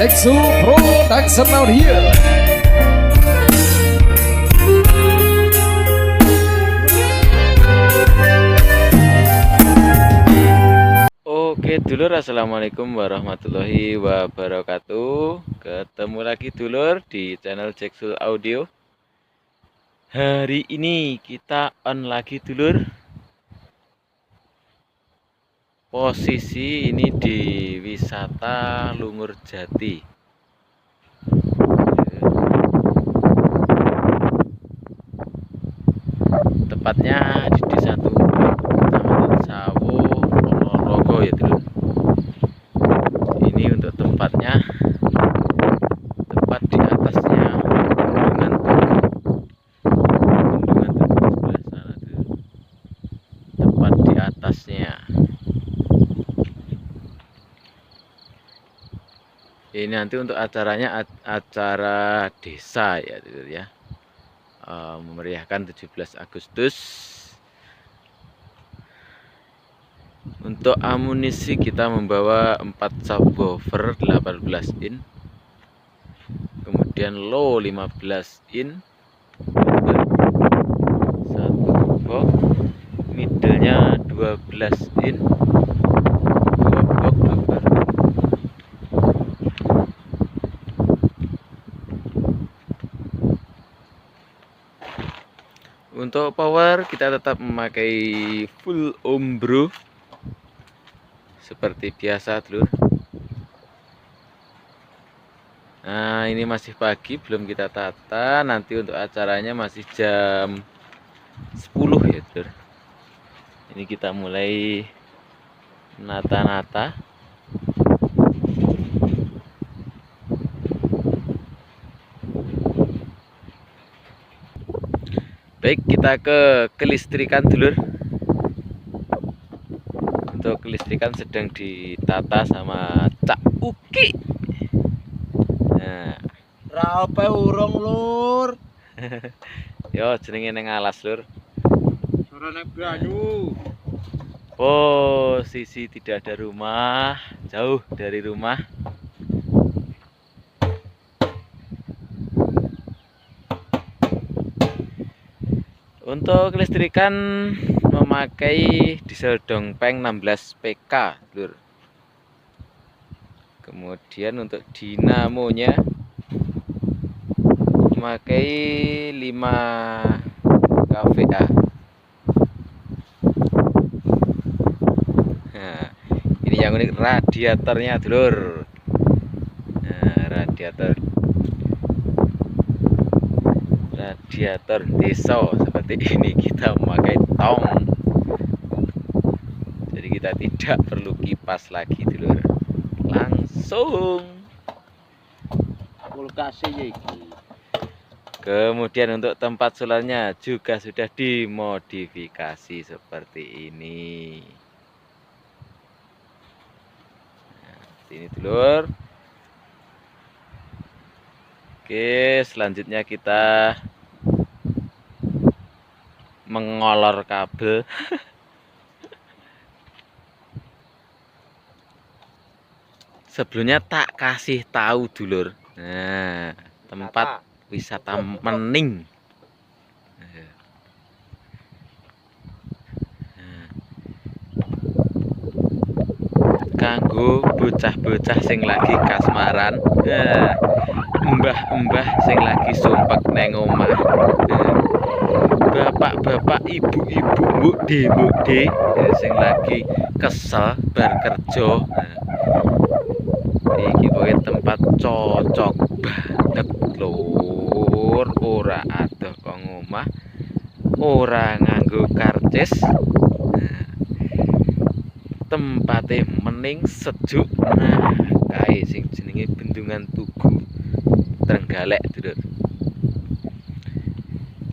Seksu Production out here. Oke dulur, assalamualaikum warahmatullahi wabarakatuh. Ketemu lagi dulur di channel Seksul Audio. Hari ini kita on lagi dulur. Posisi ini di wisata Lungur Jati. Tepatnya di Desa Tumbak, Kecamatan Sawo, Ponorogo ya dulur. Ini untuk tempatnya, tepat di atasnya bendungan Tugu sebelah sana tuh, tepat di atasnya. Ini nanti untuk acaranya acara desa ya dulur ya, memeriahkan 17 Agustus. Untuk amunisi kita membawa 4 subwoofer 18 in, kemudian low 15 in, satu box, middle-nya 12 in, 2 box double. Untuk power kita tetap memakai full ombro seperti biasa dulu. Nah ini masih pagi, belum kita tata. Nanti untuk acaranya masih jam 10 ya dulu. Ini kita mulai nata-nata. Baik, kita ke kelistrikan dulur. Untuk kelistrikan sedang ditata sama Cak Uki. Nah, Raope urung lur. yo jenenge neng alas lur. Sarana banyu. Posisi tidak ada rumah, jauh dari rumah. Untuk kelistrikan memakai diesel dongpeng 16 PK lur. Kemudian untuk dinamonya memakai 5 kVA. Nah, ini yang unik radiatornya dulur. Nah, radiator deso seperti ini, kita memakai tong, jadi kita tidak perlu kipas lagi dulur, langsung Kulkasnya iki. Kemudian untuk tempat solarnya juga sudah dimodifikasi seperti ini. Nah, ini dulur. Oke, selanjutnya kita mengolor kabel. Sebelumnya tak kasih tahu dulur. Nah, tempat wisata Mening. Kanggo bocah-bocah sing lagi kasmaran, mbah-mbah sing lagi sumpek neng omah, bapak-bapak, ibu-ibu, mbok-de sing lagi kesel bar kerja. Iki pokoke tempat cocok banget lur, ora adoh kok omah, ora nganggo karcis. Tempatnya Mening, sejuk. Nah, kae sing jenenge Bendungan Tugu Trenggalek dulur.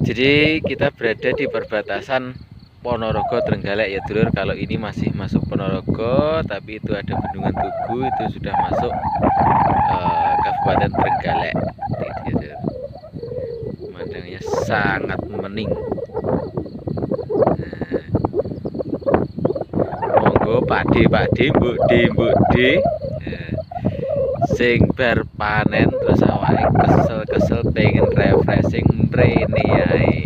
Jadi kita berada di perbatasan Ponorogo Trenggalek ya dulur. Kalau ini masih masuk Ponorogo, tapi itu ada Bendungan Tugu, itu sudah masuk Kabupaten Trenggalek. Pemandangannya sangat mening. Pakde, mbok de, sing bar panen terus awake kesel-kesel pengen refreshing mrene ae.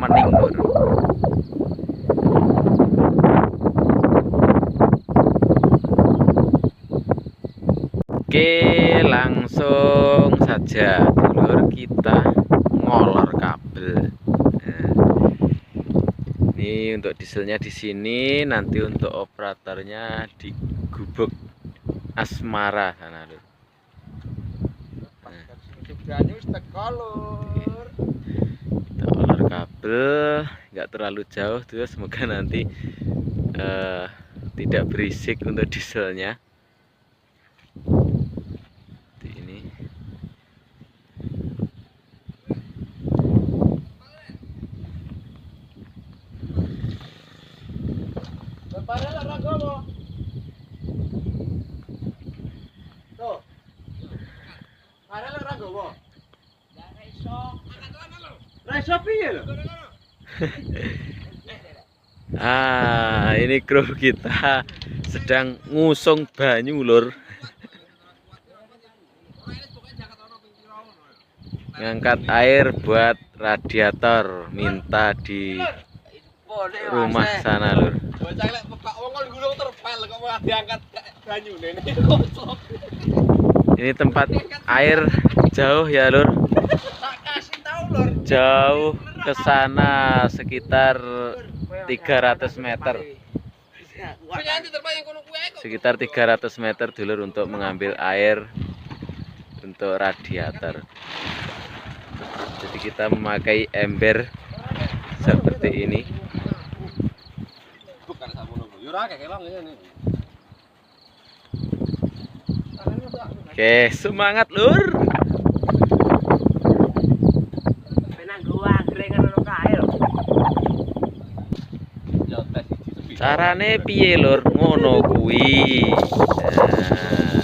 Mening lur. Oke, langsung saja dulur kita ngolor kabel. Nah, ini untuk dieselnya di sini, nanti untuk operatornya di Gubuk Asmara sana lur. Banyu teko lur. Kita olor kabel, nggak terlalu jauh tuh, semoga nanti tidak berisik untuk dieselnya. Ini Leparnya lah gowo. Tuh. Are lah gowo. Ya iso. Ra iso piye lho? ini kru kita sedang ngusung banyu lur. Ngangkat air buat radiator, minta di rumah sana lur. Bocah lek pekak wong kon gulung terpel kok malah diangkat banyune. Ini tempat air jauh ya lur. Tak kasih tahu lur. Jauh ke sana sekitar 300 meter. Sekitar 300 meter dulur untuk mengambil air untuk radiator. Jadi kita memakai ember seperti ini. Oke, semangat lur. Carane piye lur? Ngono kuwi. Nah.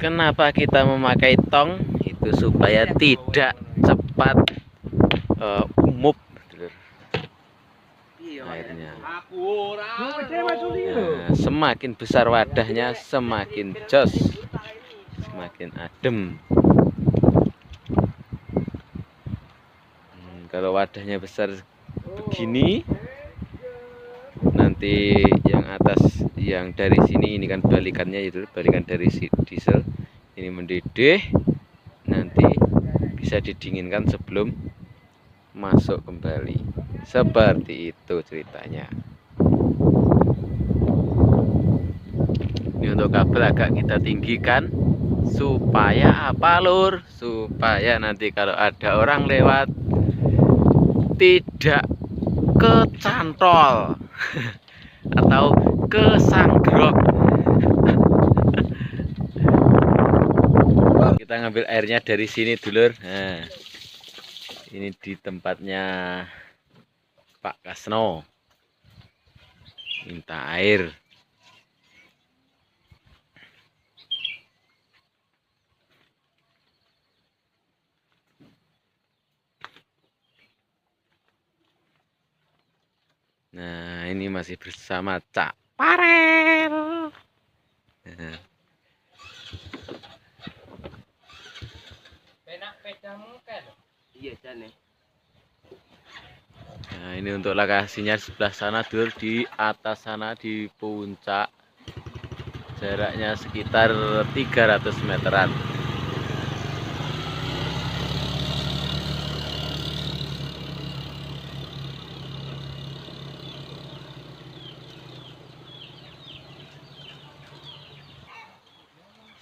Kenapa kita memakai tong? Itu supaya tidak cepat umup airnya. Nah, semakin besar wadahnya, semakin jos, semakin adem. Kalau wadahnya besar begini, nanti yang atas, yang dari sini ini kan balikannya, itu balikan dari diesel ini mendidih, nanti bisa didinginkan sebelum masuk kembali. Seperti itu ceritanya. Ini untuk kabel agak kita tinggikan supaya apa lur? Supaya nanti kalau ada orang lewat tidak kecantol atau kesanggrok. Kita ngambil airnya dari sini dulur. Nah, ini di tempatnya Pak Kasno, minta air. Nah, ini masih bersama Cak Parel. Nah. Nah, ini untuk lokasinya sebelah sana dulur, di atas sana di puncak. Jaraknya sekitar 300 meteran.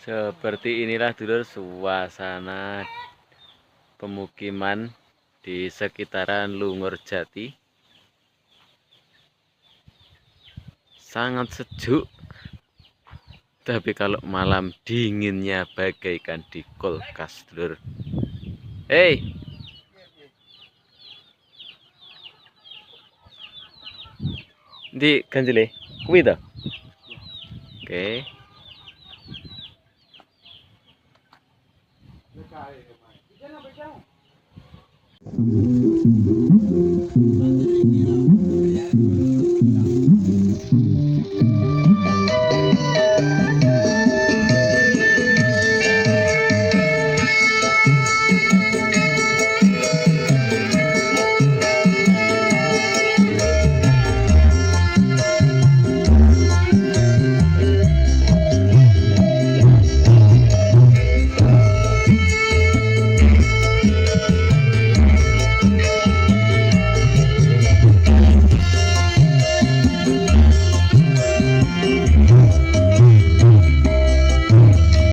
Seperti inilah dulur suasana pemukiman di sekitaran Lungurjati. Sangat sejuk, tapi kalau malam dinginnya bagaikan di kulkas dulur. Hei, di ganjile kuwi to. Oke. Main.